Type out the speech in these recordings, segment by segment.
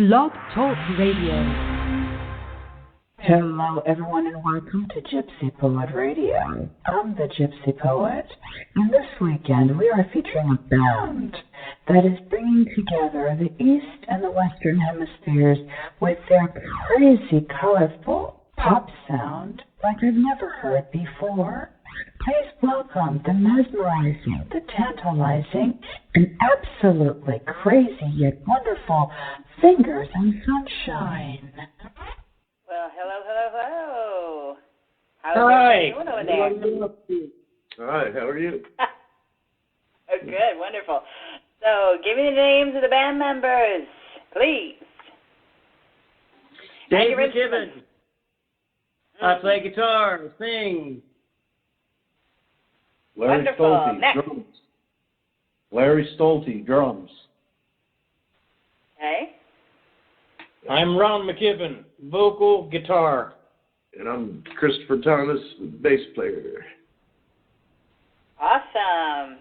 Blog Talk Radio. Hello, everyone, and welcome to Gypsy Poet Radio. I'm the Gypsy Poet, and this weekend we are featuring a band that is bringing together the East and the Western hemispheres with their crazy, colorful pop sound like I've never heard before. Please welcome the mesmerizing, the tantalizing, and absolutely crazy yet wonderful Fingers and Sunshine. Well, hello. How's Hi. everyone doing over there? Hi, how are you? Oh, good, wonderful. So, give me the names of the band members, please. Dave McKibben. I play guitar, sing. Larry Wonderful. Stolte, Next. drums. Larry Stolte, drums. Okay. I'm Ron McKibben, vocal, guitar. And I'm Christopher Thomas, bass player. Awesome.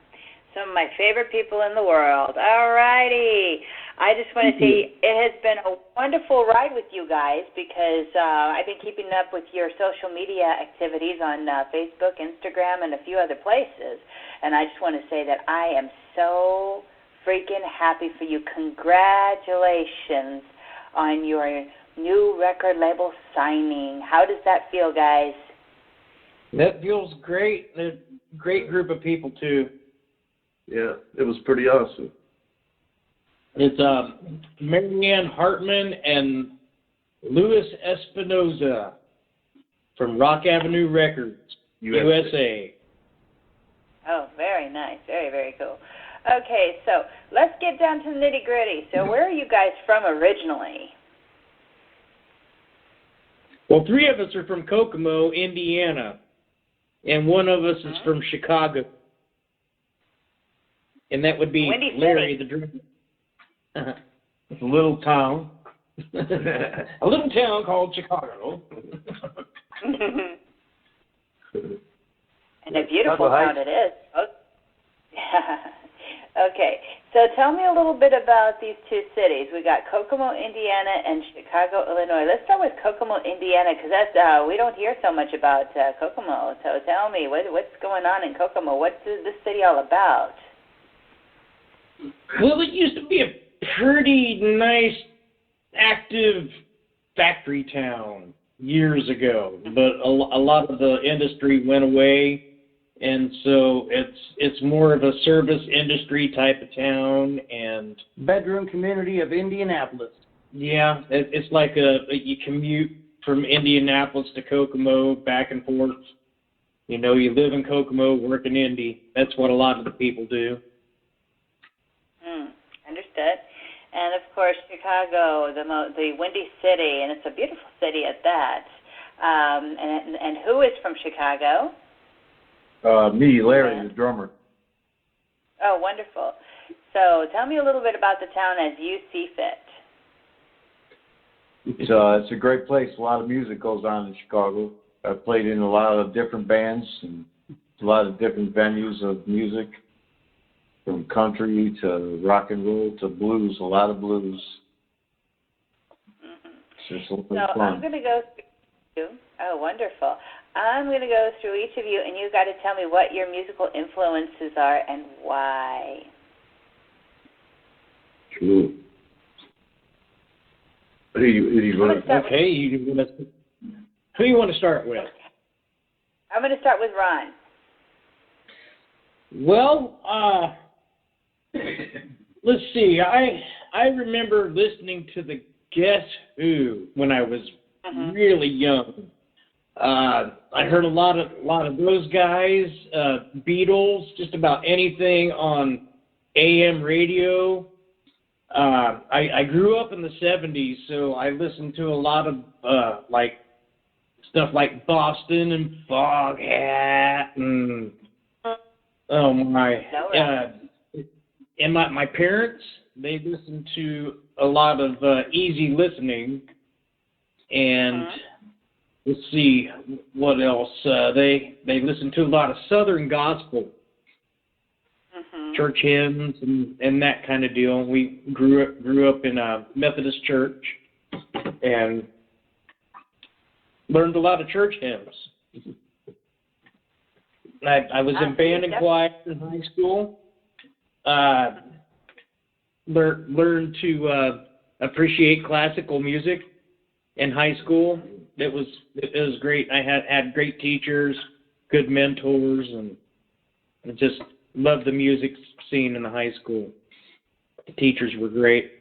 Some of my favorite people in the world. All righty. I just want to say it has been a wonderful ride with you guys because I've been keeping up with your social media activities on Facebook, Instagram, and a few other places. And I just want to say that I am so freaking happy for you. Congratulations on your new record label signing. How does that feel, guys? That feels great. A great group of people, too. Yeah, it was pretty awesome. It's Marianne Hartman and Louis Espinoza from Rock Avenue Records, USA. Oh, very nice. Very, very cool. Okay, so let's get down to the nitty-gritty. So where are you guys from originally? Well, three of us are from Kokomo, Indiana, and one of us is from Chicago. And that would be Windy Larry, City. the drummer. It's a little town. A little town called Chicago. And a beautiful town it is. Oh. Okay, so tell me a little bit about these two cities. We got Kokomo, Indiana, and Chicago, Illinois. Let's start with Kokomo, Indiana, because that's we don't hear so much about Kokomo. So tell me, what's going on in Kokomo? What's this city all about? Well, it used to be a pretty nice, active factory town years ago, but a lot of the industry went away. And so it's more of a service industry type of town and bedroom community of Indianapolis. Yeah, it's like you commute from Indianapolis to Kokomo back and forth. You know, you live in Kokomo, work in Indy. That's what a lot of the people do. Understood. And of course, Chicago, the Windy City, and it's a beautiful city at that. And who is from Chicago? Me, Larry, the drummer. Oh, wonderful. So tell me a little bit about the town as you see fit. It's a great place. A lot of music goes on in Chicago. I've played in a lot of different bands and a lot of different venues of music, from country to rock and roll to blues, a lot of blues. It's just a lot of fun. I'm going to go through. Oh, wonderful. I'm going to go through each of you, and you've got to tell me what your musical influences are and why. True. Who do you want to? Okay, who do you want to start with? I'm going to start with Ron. Well, let's see. I remember listening to the Guess Who when I was really young. I heard a lot of those guys, Beatles, just about anything on AM radio. I grew up in the 70s, so I listened to a lot of like stuff like Boston and Foghat and oh my. And my parents, they listened to a lot of easy listening, and let's see what else. They listened to a lot of Southern gospel. church hymns and that kind of deal. We grew up in a Methodist church and learned a lot of church hymns. I was in band and choir in high school. Learned to appreciate classical music in high school. It was great. I had great teachers, good mentors, and I just loved the music scene in the high school. The teachers were great.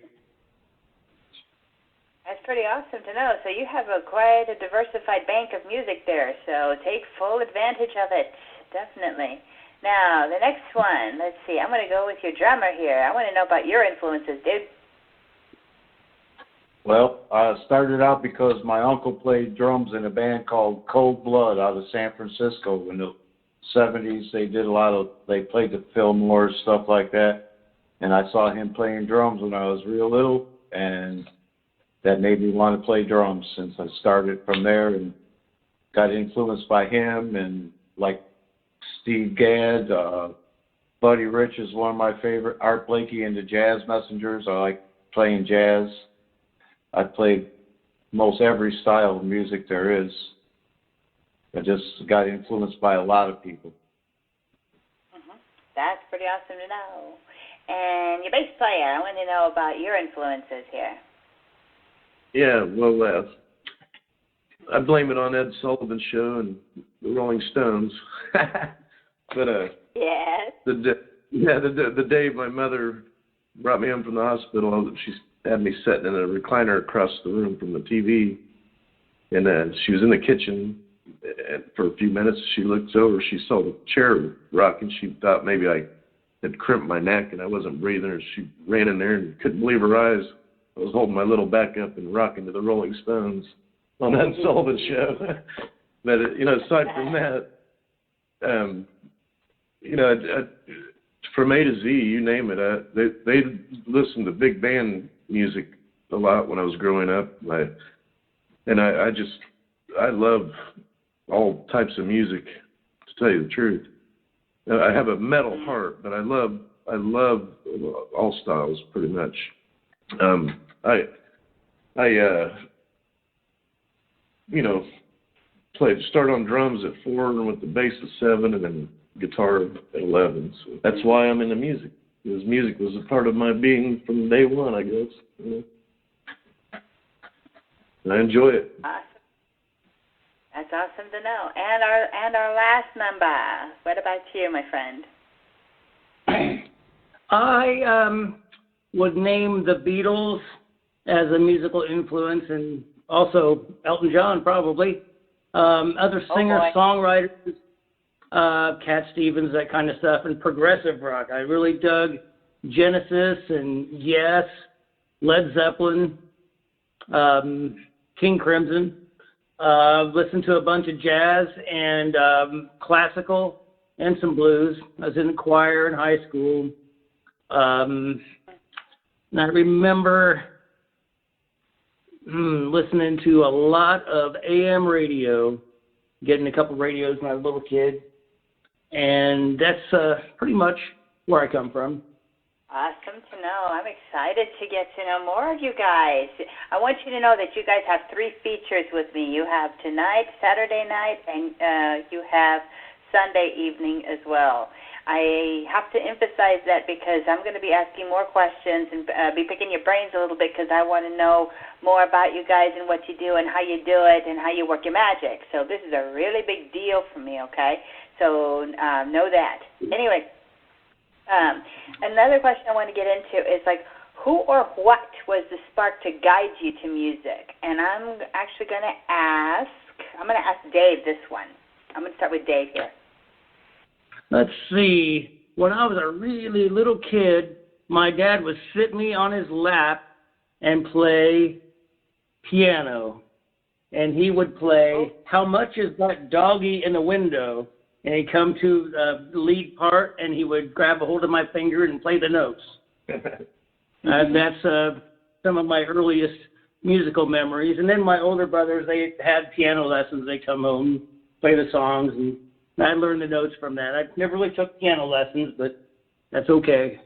That's pretty awesome to know. So you have quite a diversified bank of music there, so take full advantage of it, definitely. Now, the next one, let's see. I'm going to go with your drummer here. I want to know about your influences, dude. Well, I started out because my uncle played drums in a band called Cold Blood out of San Francisco in the 70s. They played the Fillmore, stuff like that. And I saw him playing drums when I was real little, and that made me want to play drums since I started from there and got influenced by him and like Steve Gadd, Buddy Rich is one of my favorite, Art Blakey and the Jazz Messengers. I like playing jazz. I played most every style of music there is. I just got influenced by a lot of people. That's pretty awesome to know. And your bass player, I want to know about your influences here. Yeah, well, I blame it on Ed Sullivan Show and the Rolling Stones. But yes. The day my mother brought me home from the hospital, she had me sitting in a recliner across the room from the TV, and she was in the kitchen. And for a few minutes, she looked over. She saw the chair rocking. She thought maybe I had crimped my neck and I wasn't breathing. Or she ran in there and couldn't believe her eyes. I was holding my little back up and rocking to the Rolling Stones on that Sullivan Show. But aside from that, from A to Z, you name it. They listened to big band music a lot when I was growing up. I love all types of music, to tell you the truth. I have a metal heart, but I love all styles pretty much. Start on drums at 4 and with the bass at 7 and then guitar at 11. So that's why I'm into music, because music was a part of my being from day one, I guess. And I enjoy it. Awesome. That's awesome to know. And our last number. What about you, my friend? I would name the Beatles as a musical influence, and also Elton John, probably. Other singer-songwriters, Cat Stevens, that kind of stuff, and progressive rock. I really dug Genesis and Yes, Led Zeppelin, King Crimson. Listened to a bunch of jazz and classical and some blues. I was in the choir in high school. And I remember listening to a lot of AM radio, getting a couple radios when I was a little kid. And that's pretty much where I come from. Awesome to know. I'm excited to get to know more of you guys. I want you to know that you guys have 3 features with me. You have tonight, Saturday night, and you have Sunday evening as well. I have to emphasize that because I'm going to be asking more questions and be picking your brains a little bit because I want to know more about you guys and what you do and how you do it and how you work your magic. So this is a really big deal for me, okay? So know that. Anyway. Another question I want to get into is who or what was the spark to guide you to music? And I'm actually going to ask Dave this one. I'm going to start with Dave here. Let's see. When I was a really little kid, my dad would sit me on his lap and play piano. And he would play How Much Is That Doggy in the Window? And he'd come to the lead part, and he would grab a hold of my finger and play the notes. And that's some of my earliest musical memories. And then my older brothers, they had piano lessons. They come home, play the songs, and I learned the notes from that. I never really took piano lessons, but that's okay.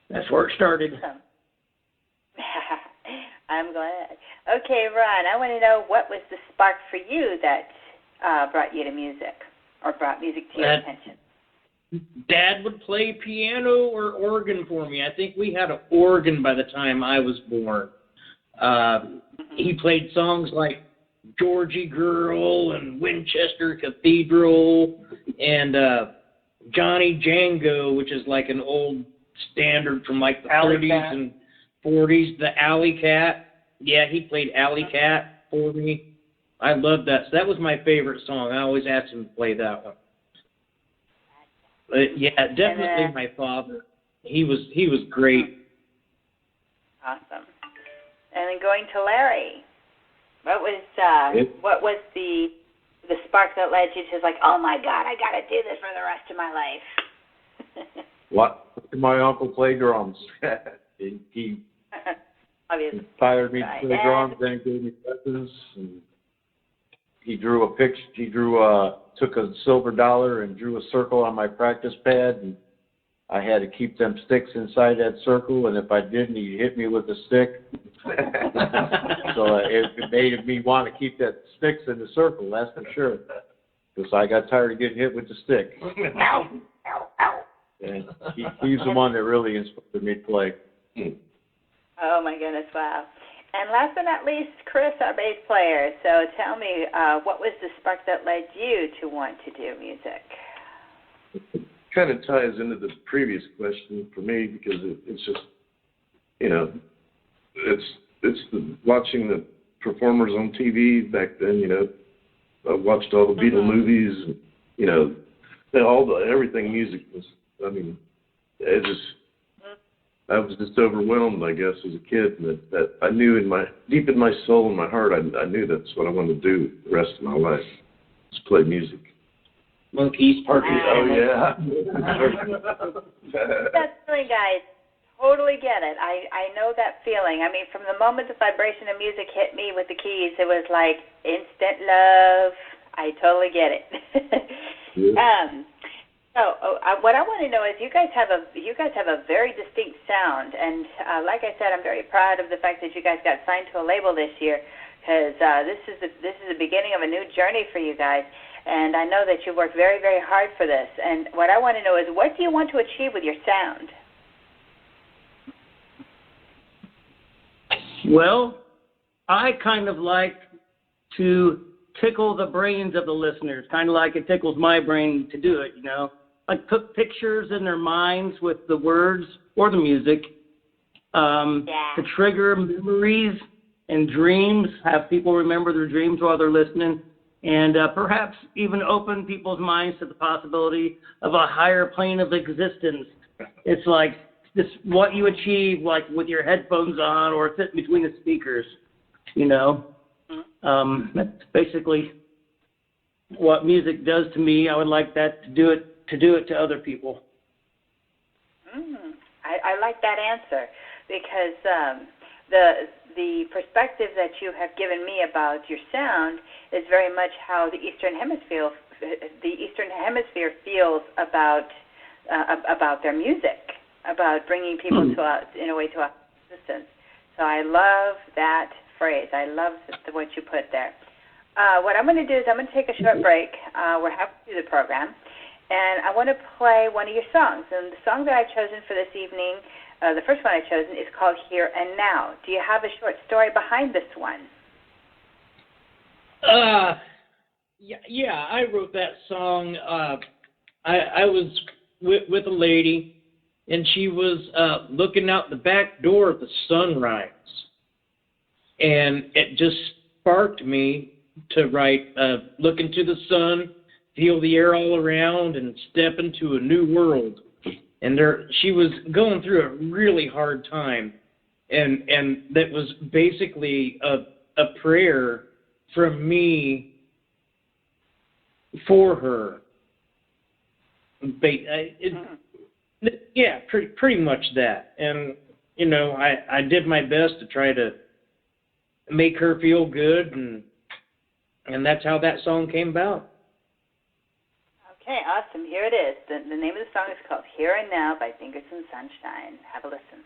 That's where it started. I'm glad. Okay, Ron, I want to know what was the spark for you that brought you to music or brought music to your attention? Dad would play piano or organ for me. I think we had an organ by the time I was born. He played songs like Georgie Girl and Winchester Cathedral and Johnny Django, which is like an old standard from like the 30s and 40s. The Alley Cat. Yeah, he played Alley Cat for me. I loved that. So that was my favorite song. I always asked him to play that one. Yeah, definitely my father. He was great. Awesome. And then going to Larry, what was the spark that led you to like, oh my God, I got to do this for the rest of my life? What? My uncle played drums. he inspired me to play drums, then gave me lessons. And he drew a picture. He took a silver dollar and drew a circle on my practice pad, and I had to keep them sticks inside that circle. And if I didn't, he'd hit me with a stick. So it made me want to keep that sticks in the circle. That's for sure. Because I got tired of getting hit with the stick. Ow! Ow! Ow! And he's the one that really inspired me to play. Oh my goodness! Wow. And last but not least, Chris, our bass player. So tell me, what was the spark that led you to want to do music? It kind of ties into the previous question for me because it's just, it's watching the performers on TV back then. I watched all the Beatle movies. Everything music was. I mean, I was just overwhelmed, I guess, as a kid, that I knew deep in my soul and my heart, I knew that's what I wanted to do the rest of my life, just play music. Monkeys, parties. Oh, yeah. That's really, guys. Totally get it. I know that feeling. I mean, from the moment the vibration of music hit me with the keys, it was like instant love. I totally get it. Yeah. So what I want to know is you guys have a very distinct sound, and like I said, I'm very proud of the fact that you guys got signed to a label this year, because this is the beginning of a new journey for you guys, and I know that you worked very, very hard for this. And what I want to know is, what do you want to achieve with your sound? Well, I kind of like to tickle the brains of the listeners, kind of like it tickles my brain to do it, Like put pictures in their minds with the words or the music to trigger memories and dreams, have people remember their dreams while they're listening, and perhaps even open people's minds to the possibility of a higher plane of existence. It's like this, what you achieve like with your headphones on or sitting between the speakers, That's basically what music does to me. I would like that to do it to other people. I like that answer, because the perspective that you have given me about your sound is very much how the Eastern Hemisphere feels about their music, about bringing people to a existence. So I love that phrase. I love what you put there. What I'm going to do is I'm going to take a short break. We're halfway through the program, and I want to play one of your songs. And the song that I've chosen for this evening, the first one I've chosen, is called Here and Now. Do you have a short story behind this one? Yeah, I wrote that song. I was with a lady, and she was looking out the back door at the sunrise. And it just sparked me to write, look into the sun, feel the air all around, and step into a new world. And she was going through a really hard time. And that was basically a prayer from me for her. Yeah, pretty much that. And, I did my best to try to make her feel good, and that's how that song came about. Okay, awesome. Here it is. The name of the song is called Here and Now by Fingers and Sunshine. Have a listen.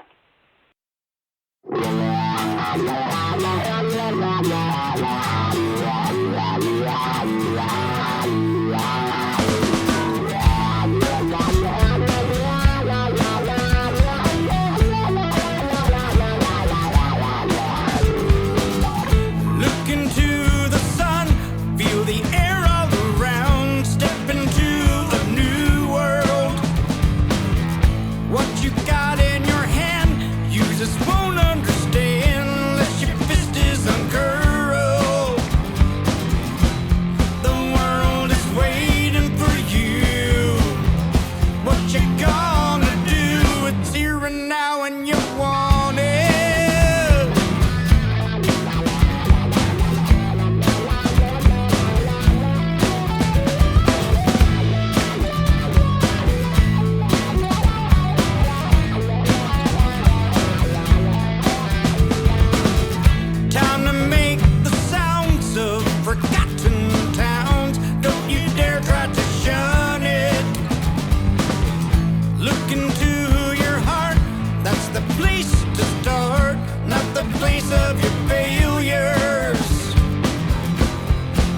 Look into the sun, feel the air all around, step into a new world. What you got in your hand, users won't understand unless your fist is uncurled. The world is waiting for you. What you gonna do? It's here and now and you want it. Time to make the sounds of forgotten towns. Don't you dare try to shun it. Look into your heart. That's the place to start, not the place of your failures.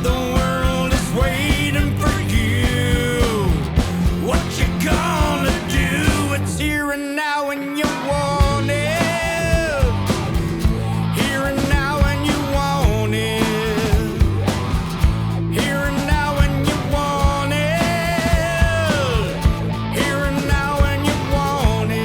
The world is waiting for you. What you gonna do? It's here and now and you want it. Here and now and you want it. Here and now and you want it. Here and now and you want it.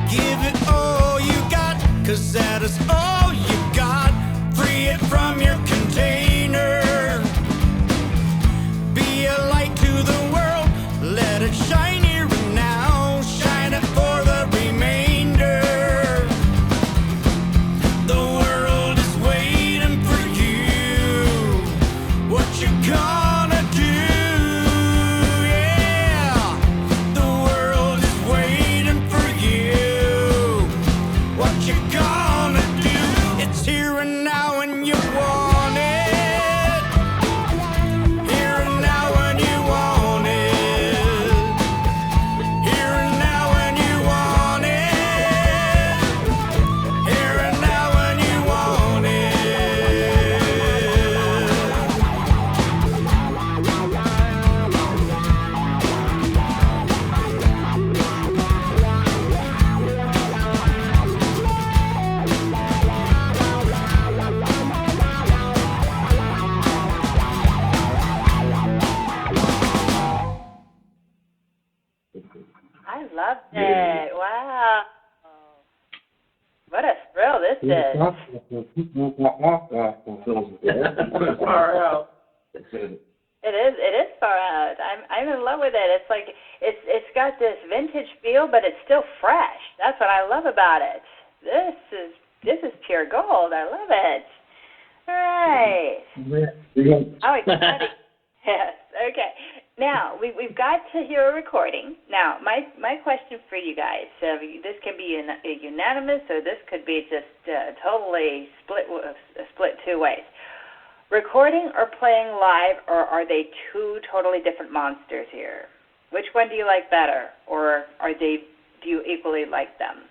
Give it all you got, 'cause that is all you got. Free it from your container. Be a light to the world, let it shine here and now. Shine it for the remainder. The world is waiting for you. What you gonna do? Yeah, the world is waiting for you. What you gonna do? It's here and now and you want it. Here and now and you want it. Here and now and you want it. Here and now and you want it. I loved it. Wow. What a thrill this is. Far out. It is far out. I'm in love with it. It's like it's got this vintage feel, but it's still fresh. That's what I love about it. This is pure gold. I love it. All right. Oh, exciting. Yes. Okay. Now we've got to hear a recording. Now my question for you guys: this can be unanimous, or this could be just totally split two ways. Recording or playing live, or are they two totally different monsters here? Which one do you like better, or do you equally like them?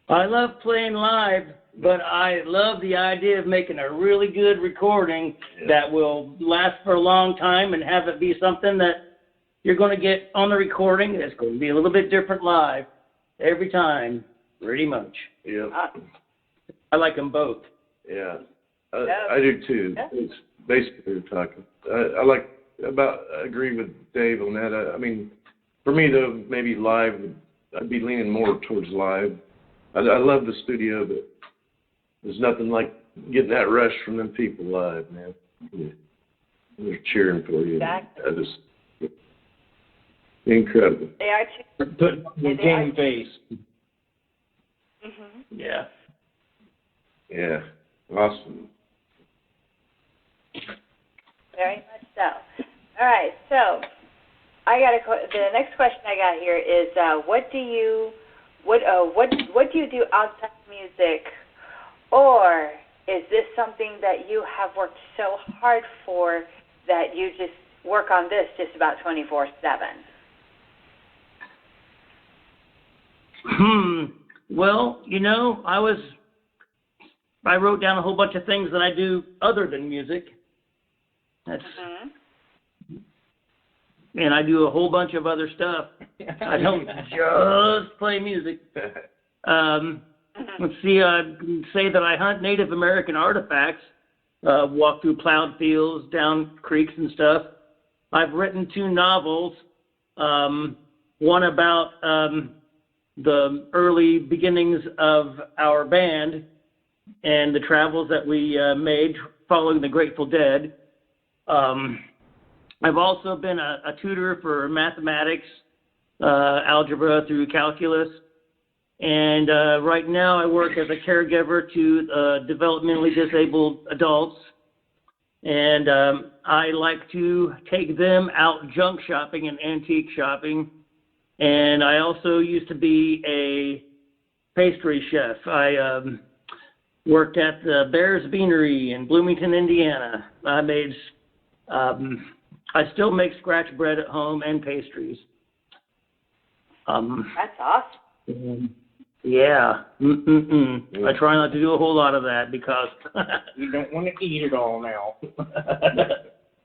I love playing live, but I love the idea of making a really good recording that will last for a long time and have it be something that you're going to get on the recording. It's going to be a little bit different live every time, pretty much. Yeah. I like them both. Yeah. I do too. It's basically what we're talking. I agree with Dave on that. I mean, for me though, maybe live, I'd be leaning more towards live. I love the studio, but there's nothing like getting that rush from them people live, man. Yeah. They're cheering for you. Exactly. Incredible. They are cheering. Put the game face. Mhm. Yeah. Yeah. Awesome. Very much so. All right, so I got the next question I got here is what do you do outside music, or is this something that you have worked so hard for that you just work on this just about 24/7? Well, I wrote down a whole bunch of things that I do other than music. And I do a whole bunch of other stuff. I don't just play music. Let's see, I can say that I hunt Native American artifacts, walk through plowed fields, down creeks and stuff. I've written 2 novels, one about the early beginnings of our band and the travels that we made following the Grateful Dead. I've also been a tutor for mathematics, algebra through calculus, and right now I work as a caregiver to developmentally disabled adults, and I like to take them out junk shopping and antique shopping, and I also used to be a pastry chef. I worked at the Bear's Beanery in Bloomington, Indiana. I still make scratch bread at home and pastries. That's awesome. Yeah. I try not to do a whole lot of that because you don't want to eat it all now.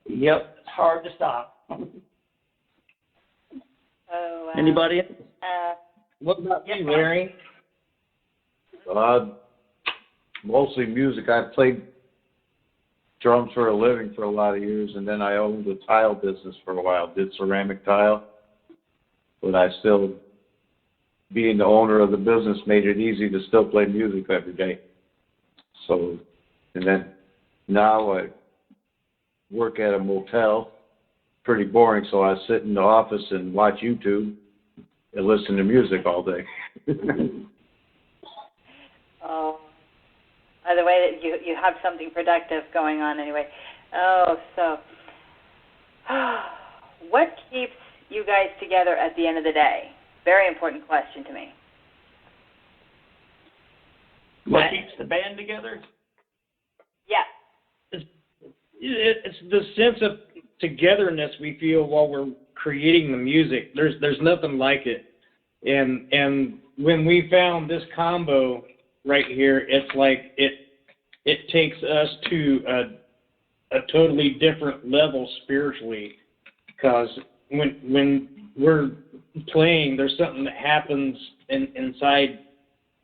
Yep, it's hard to stop. Oh, anybody else? What about you, Larry? Mostly music. I played drums for a living for a lot of years, and then I owned a tile business for a while, did ceramic tile. But I still, being the owner of the business, made it easy to still play music every day. So, and then now I work at a motel, pretty boring, so I sit in the office and watch YouTube and listen to music all day. Oh, by the way, that you have something productive going on anyway. Oh, so what keeps you guys together at the end of the day? Very important question to me. What keeps the band together? Yeah. It's the sense of togetherness we feel while we're creating the music. There's nothing like it. And when we found this combo right here, it's like it takes us to a totally different level spiritually, because when we're playing, there's something that happens inside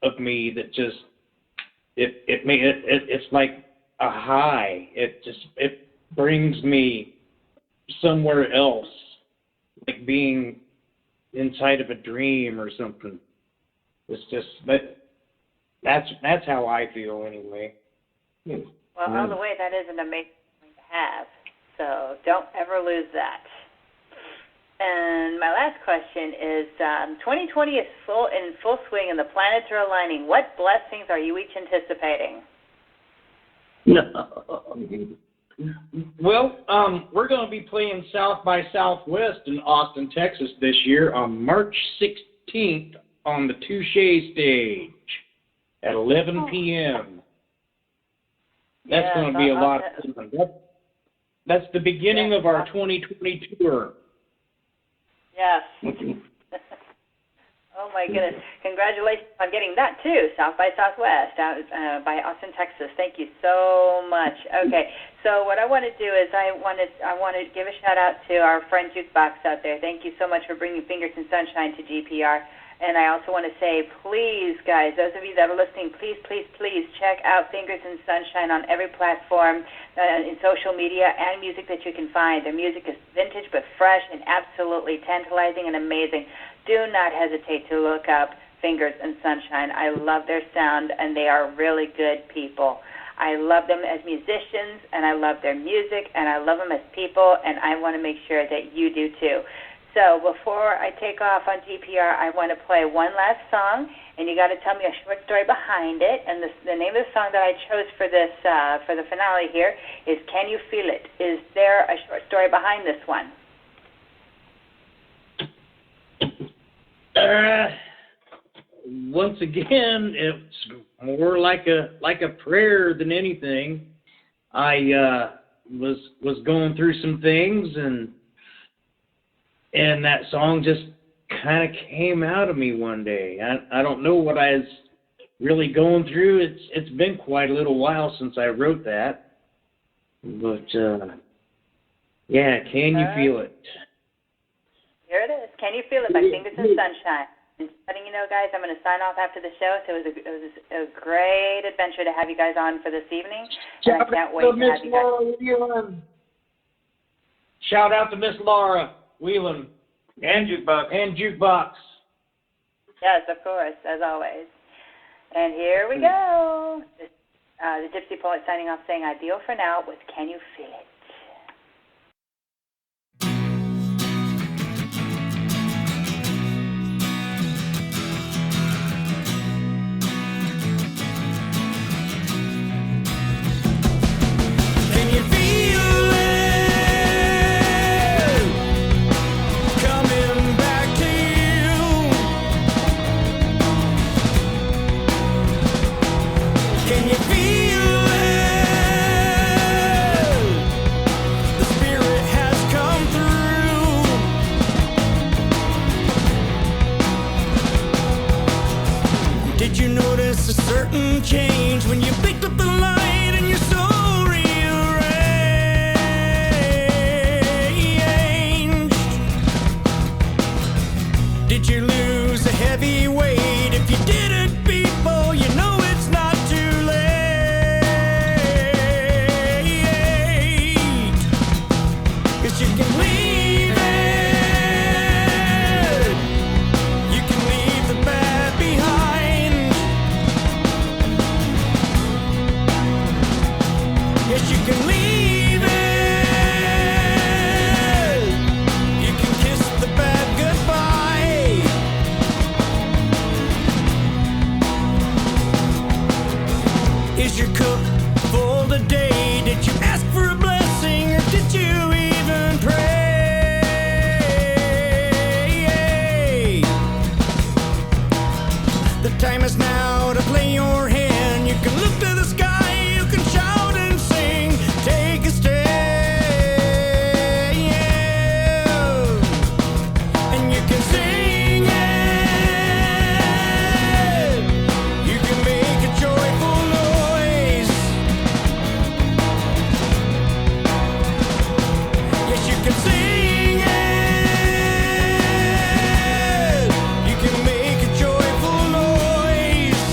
of me that just it's like a high. It brings me somewhere else, like being inside of a dream or something. It's just that's how I feel anyway. Well, all the way, that is an amazing thing to have. So don't ever lose that. And my last question is, 2020 is in full swing and the planets are aligning. What blessings are you each anticipating? Well, we're going to be playing South by Southwest in Austin, Texas this year on March 16th on the Touche stage at 11 p.m. That's going to be a lot of fun. That's the beginning of our 2020 tour. Yes. Oh, my goodness. Congratulations on getting that, too, South by Southwest, out by Austin, Texas. Thank you so much. Okay, so what I want to do is I want to give a shout-out to our friend Jukebox out there. Thank you so much for bringing Fingers and Sunshine to GPR. And I also want to say, please, guys, those of you that are listening, please, please, please check out Fingers in Sunshine on every platform, in social media and music that you can find. Their music is vintage but fresh and absolutely tantalizing and amazing. Do not hesitate to look up Fingers in Sunshine. I love their sound, and they are really good people. I love them as musicians, and I love their music, and I love them as people, and I want to make sure that you do too. So before I take off on GPR, I want to play one last song, and you got to tell me a short story behind it. And the name of the song that I chose for this for the finale here is "Can You Feel It?" Is there a short story behind this one? Once again, it's more like a prayer than anything. I was going through some things, and that song just kind of came out of me one day. I don't know what I was really going through. It's been quite a little while since I wrote that. But, yeah, Can You Feel It? Here it is. Can You Feel It by Fingers in Sunshine. And letting you know, guys, I'm going to sign off after the show. So it was a great adventure to have you guys on for this evening. And I can't wait to have you guys. Shout out to Miss Laura Whelan and Jukebox. Yes, of course, as always. And here we go. The Gypsy Poet signing off, saying adieu for now with Can You Feel It? Did you notice a certain change when you picked up the light and your soul rearranged? Did you lose a heavy weight? If you didn't, people, you know it's not too late. 'Cause you can leave it. You can leave the bad behind. Yes, you can leave it. You can kiss the bad goodbye. Is your cup full today? Did you ask for a blessing, or did you even pray? The time is now to play your hand. You can look to the sky, you can shout and sing. Take a stand. And you can sing it. You can make a joyful noise. Yes, you can sing it. You can make a joyful noise.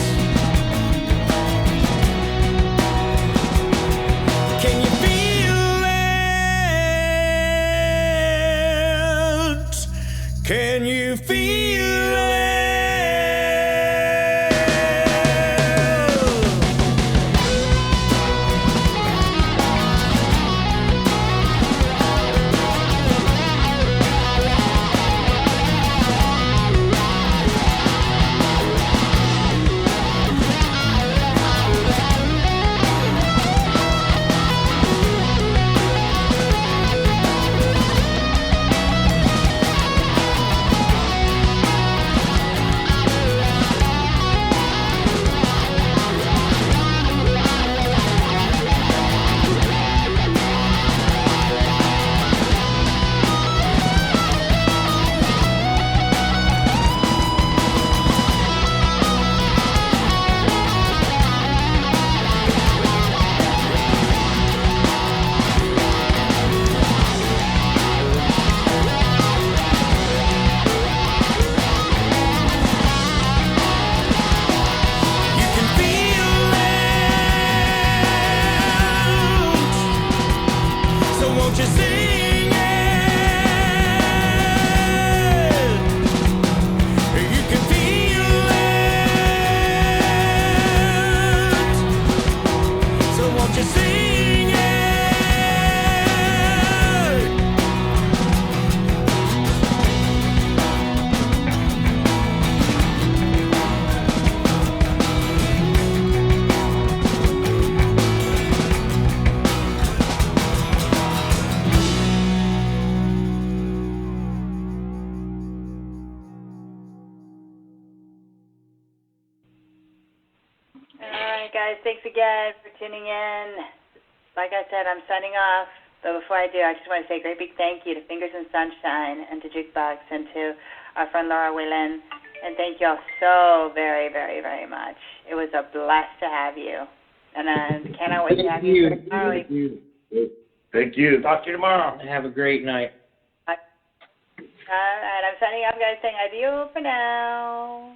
guys. Thanks again for tuning in. Like I said, I'm signing off. But before I do, I just want to say a great big thank you to Fingers and Sunshine and to Jukebox and to our friend Laura Whelan. And thank you all so very, very, very much. It was a blast to have you. And I cannot wait to have you for tomorrow. Thank you. Talk to you tomorrow. Have a great night. All right, I'm signing off, guys, saying adieu for now.